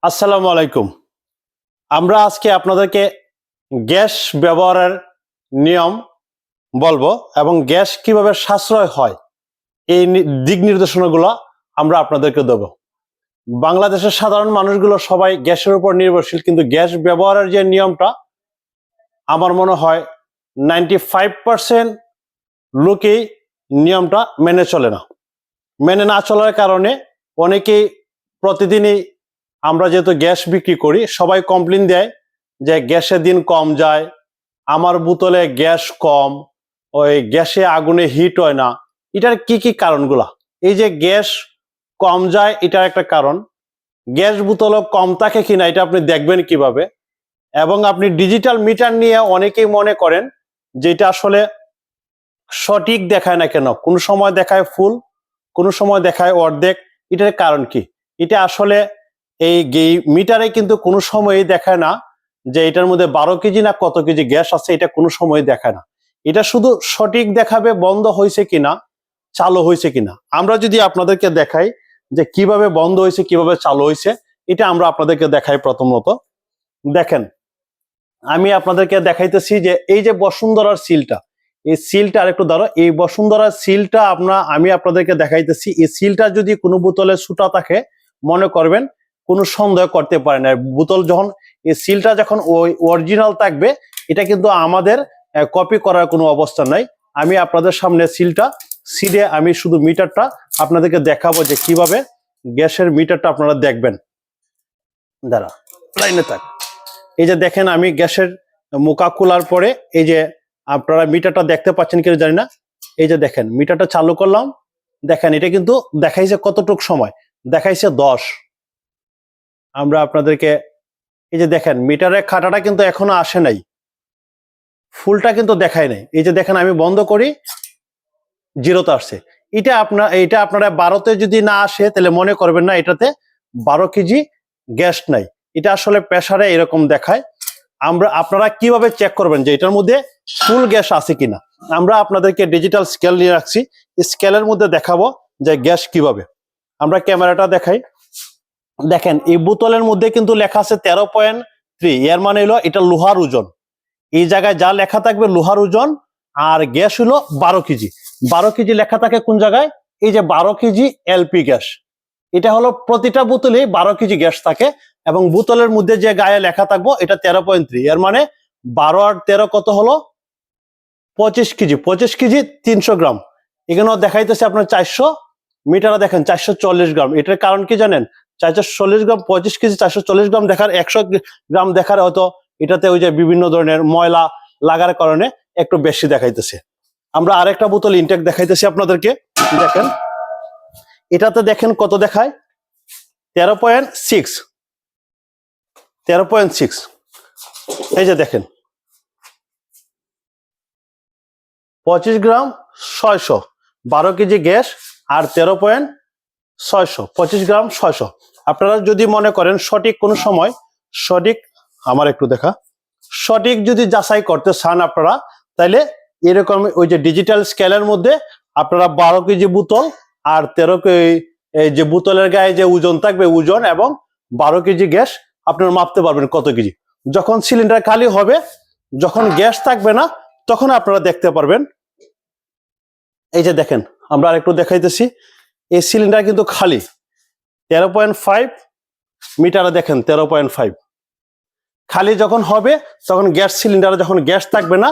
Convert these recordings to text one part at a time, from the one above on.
আসসালামু আলাইকুম। আমরা আজকে আপনাদেরকে গ্যাস ব্যবহারের নিয়ম বলবো এবং গ্যাস কিভাবে সাশ্রয় হয় এই দিক নির্দেশনাগুলো আমরা আপনাদেরকে দেব। বাংলাদেশের সাধারণ মানুষগুলো সবাই গ্যাসের উপর নির্ভরশীল, কিন্তু গ্যাস ব্যবহারের যে নিয়মটা আমার মনে হয় 95% লোকেই নিয়মটা মেনে চলে না। মেনে না চলার কারণে অনেকেই প্রতিদিনই আমরা যেহেতু গ্যাস বিক্রি করি, সবাই কমপ্লেন দেয় যে গ্যাসের দিন কম যায়, আমার বোতলে গ্যাস কম, ওই গ্যাসে আগুনে হিট হয় না। এটার কি কি কারণগুলা? এই যে গ্যাস কম যায় এটার একটা কারণ, গ্যাস বোতলও কম থাকে কিনা এটা আপনি দেখবেন কিভাবে, এবং আপনি ডিজিটাল মিটার নিয়ে অনেকেই মনে করেন যে এটা আসলে সঠিক দেখায় না কেন, কোনো সময় দেখায় ফুল, কোনো সময় দেখায় অর্ধেক। এটার কারণ কি? এটা আসলে এই মিটারে কিন্তু কোনো সময়ই দেখায় না যে এটার মধ্যে 12 কেজি না কত কেজি গ্যাস আছে, এটা কোনো সময় দেখায় না। এটা শুধু সঠিক দেখাবে বন্ধ হয়েছে কিনা, চালু হয়েছে কিনা। আমরা যদি আপনাদেরকে দেখাই যে কিভাবে বন্ধ হয়েছে কিভাবে চালু হয়েছে, এটা আমরা আপনাদেরকে দেখাই। প্রথমত দেখেন, আমি আপনাদেরকে দেখাইতেছি যে এই যে বসুন্ধরার সিলটা, এই সিলটা আরেকটু ধরো, এই বসুন্ধরার সিলটা আমি আপনাদেরকে দেখাইতেছি। এই সিলটা যদি কোনো বোতলে ছুটা থাকে, মনে করবেন কোনো সন্দেহ করতে পারেন না। বোতল যখন এই সিলটা যখন ওই অরিজিনাল থাকবে, এটা কিন্তু আমাদের কপি করার কোনো অবস্থা নাই। আমি আপনাদের সামনে সিলে আমি শুধু মিটারটা আপনাদেরকে দেখাবো যে কিভাবে গ্যাসের মিটারটা আপনারা দেখবেন। দাঁড়া, লাইনে থাক। এই যে দেখেন, আমি গ্যাসের মুখা খোলার পরে এই যে আপনারা মিটারটা দেখতে পাচ্ছেন কিনা জানি না। এই যে দেখেন, মিটারটা চালু করলাম, দেখেন এটা কিন্তু দেখাইছে কতটুক সময়, দেখাইছে 10। আমরা আপনাদেরকে এই যে দেখেন, মিটারের খাটাটা কিন্তু এখনো আসে নাই, ফুলটা কিন্তু দেখায় নাই। এই যে দেখেন, আমি বন্ধ করি, 0তে আসছে। এটা আপনারা 12তে যদি না আসে তাহলে মনে করবেন না এটাতে 12 কেজি গ্যাস নাই। এটা আসলে প্রেসারে এরকম দেখায়। আপনারা কিভাবে চেক করবেন যে এটার মধ্যে ফুল গ্যাস আছে কিনা? আমরা আপনাদেরকে ডিজিটাল স্কেল নিয়ে রাখছি, স্কেলের মধ্যে দেখাবো যে গ্যাস কিভাবে। আমরা ক্যামেরাটা দেখাই। দেখেন, এই বোতলের মধ্যে কিন্তু লেখা আছে 13.3, এর মানে হলো এটা লোহার ওজন। এই জায়গায় যা লেখা থাকবে লোহার ওজন, আর গ্যাস হলো 12 কেজি। 12 কেজি লেখা থাকে কোন জায়গায়? এই যে 12 কেজি এলপি গ্যাস। এটা হলো প্রতিটা বোতলেই 12 কেজি গ্যাস থাকে, এবং বোতলের মধ্যে যে গায়ে লেখা থাকবো এটা 13.3, এর মানে 12 আর 13 কত হলো? 25 কেজি। 25 কেজি 300 গ্রাম। এখানেও দেখাইতেছে আপনার 400, মিটারে দেখেন 440 গ্রাম। এটার কারণ কি জানেন? 440 গ্রাম, 25 কেজি 440 গ্রাম দেখার, 100 গ্রাম দেখার হয়তো এটাতে ওই যে বিভিন্ন ধরনের ময়লা লাগার কারণে একটু বেশি দেখাইতেছে। আমরা আরেকটা বোতল ইনটেক দেখাইতেছি আপনাদেরকে। দেখেন, এটাতে দেখেন কত দেখায়? 13.6। 13.6। এই যে দেখেন, 25 গ্রাম 600, 12 কেজি গ্যাস আর 13.600, 25 গ্রাম 600। আপনারা যদি মনে করেন সঠিক কোনো সময় আমার একটু দেখা, সঠিক যদি যাচাই করতে চান আপনারা, তাইলে এরকম ওই যে ডিজিটাল স্কেলের মধ্যে আপনারা 12 কেজি বোতল আর 13 এই যে বোতলের গায়ে যে ওজন থাকবে, ওজন এবং 12 কেজি গ্যাস আপনারা মাপতে পারবেন কত কেজি। যখন সিলিন্ডার খালি হবে, যখন গ্যাস থাকবে না, তখন আপনারা দেখতে পারবেন। এই যে দেখেন, আমরা আরেকটু দেখাইতেছি। এই সিলিন্ডার কিন্তু খালি 13.5 মিটারে, দেখেন 13.5 খালি যখন হবে, তখন গ্যাস সিলিন্ডারে যখন গ্যাস থাকবে না,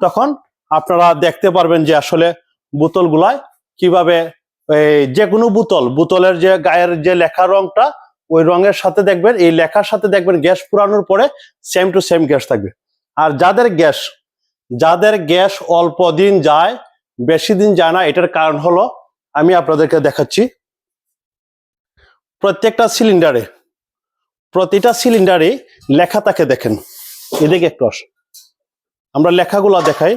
তখন আপনারা দেখতে পারবেন যে আসলে বোতলগুলায় কিভাবে যে কোনো বোতলের যে গায়ের যে লেখা রংটা, ওই রঙের সাথে দেখবেন, এই লেখার সাথে দেখবেন গ্যাস পুরানোর পরে সেম টু সেম গ্যাস থাকবে। আর যাদের গ্যাস অল্প দিন যায়, বেশি দিন যায় না, এটার কারণ হলো আমি আপনাদেরকে দেখাচ্ছি। প্রতিটা সিলিন্ডারে লেখা থাকে, দেখেন এদিকে একটু আমরা লেখাগুলো দেখাই।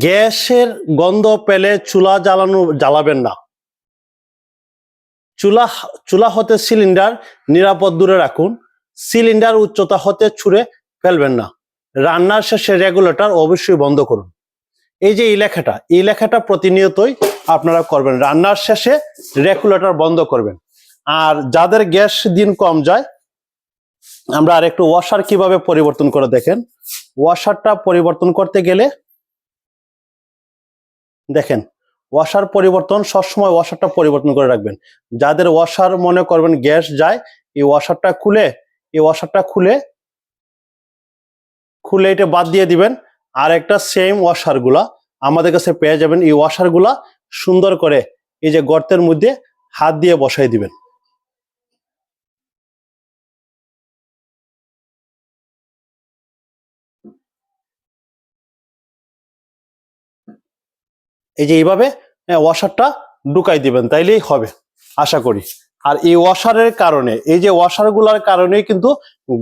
গ্যাসের গন্ধ পেলে চুলা জ্বালাবেন না। চুলা হতে সিলিন্ডার নিরাপদ দূরে রাখুন। সিলিন্ডার উচ্চতা হতে ছুঁড়ে ফেলবেন না। রান্নার শেষে রেগুলেটর অবশ্যই বন্ধ করুন। এই যে এই লেখাটা প্রতিনিয়তই আপনারা করবেন। রান্নার শেষে রেগুলেটর বন্ধ করবেন। আর যাদের গ্যাস দিন কম যায়, আমরা আর একটু ওয়াশার কিভাবে পরিবর্তন করে দেখেন। ওয়াশারটা পরিবর্তন করতে গেলে দেখেন, ওয়াশার পরিবর্তন সবসময় ওয়াশারটা পরিবর্তন করে রাখবেন। যাদের ওয়াশার মনে করবেন গ্যাস যায়, এই ওয়াশারটা খুলে এটা বাদ দিয়ে দিবেন। আর একটা সেম ওয়াশার গুলা আমাদের কাছে পেয়ে যাবেন। এই ওয়াশার গুলা সুন্দর করে এই যে গর্তের মধ্যে হাত দিয়ে বসাই দিবেন। এই যে এইভাবে ওয়াশারটা ঢুকাই দিবেন, তাইলেই হবে আশা করি। আর এই ওয়াশারের কারণে, এই যে ওয়াশার গুলার কারণেই কিন্তু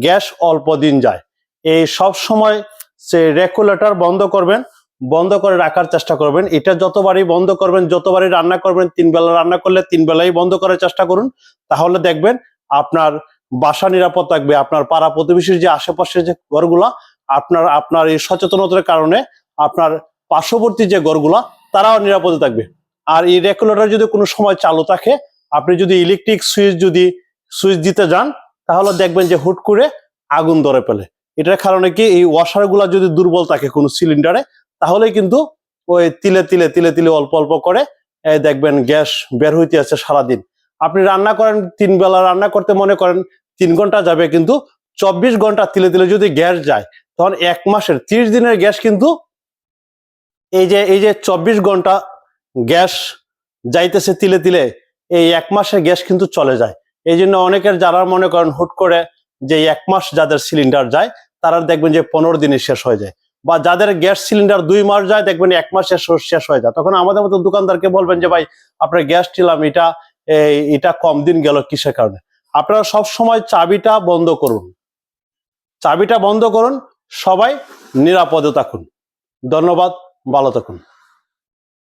গ্যাস অল্প দিন যায়। এই সব সময় সে রেগুলেটর বন্ধ করে রাখার চেষ্টা করবেন। এটা যতবারই বন্ধ করবেন, যতবারই রান্না করবেন, 3 বেলা রান্না করলে 3 বেলাই বন্ধ করার চেষ্টা করুন। তাহলে দেখবেন আপনার বাসা নিরাপদ থাকবে। আপনার পাড়া প্রতিবেশীর যে আশেপাশের যে ঘরগুলা, আপনার এই সচেতনতার কারণে আপনার পার্শ্ববর্তী যে ঘরগুলা তারাও নিরাপদে থাকবে। আর এই রেগুলেটর যদি কোনো সময় চালু থাকে, আপনি যদি ইলেকট্রিক সুইচ দিতে যান, তাহলে দেখবেন যে হুট করে আগুন ধরে ফেলে। এটার কারণে কি, এই ওয়াশার গুলা যদি দুর্বল থাকে কোনো সিলিন্ডারে, তাহলে কিন্তু ওই তিলে অল্প অল্প করে দেখবেন গ্যাস বের হইতে আছে সারাদিন। আপনি রান্না করেন, 3 বেলা রান্না করতে মনে করেন 3 ঘন্টা যাবে, কিন্তু 24 ঘন্টা তিলে যদি গ্যাস যায়, তখন 1 মাসের 30 দিনের গ্যাস কিন্তু এই যে 24 ঘন্টা গ্যাস যাইতেছে তিলে, এই 1 মাসের গ্যাস কিন্তু চলে যায়। এই জন্য অনেকের যারা মনে করেন হুট করে যে 1 মাস যাদের সিলিন্ডার যায়, তারা দেখবেন যে 15 দিনে শেষ হয়ে যায়। বা যাদের গ্যাস সিলিন্ডার 2 মাস যায়, দেখবেন 1 মাসে শেষ হয়ে যায়। তখন আমাদের মতো দোকানদারকে বলবেন যে ভাই, আপনার গ্যাস নিলাম, এটা কম দিন গেল কিসের কারণে? আপনারা সব সময় চাবিটা বন্ধ করুন। সবাই নিরাপদে থাকুন। ধন্যবাদ, ভালো থাকুন।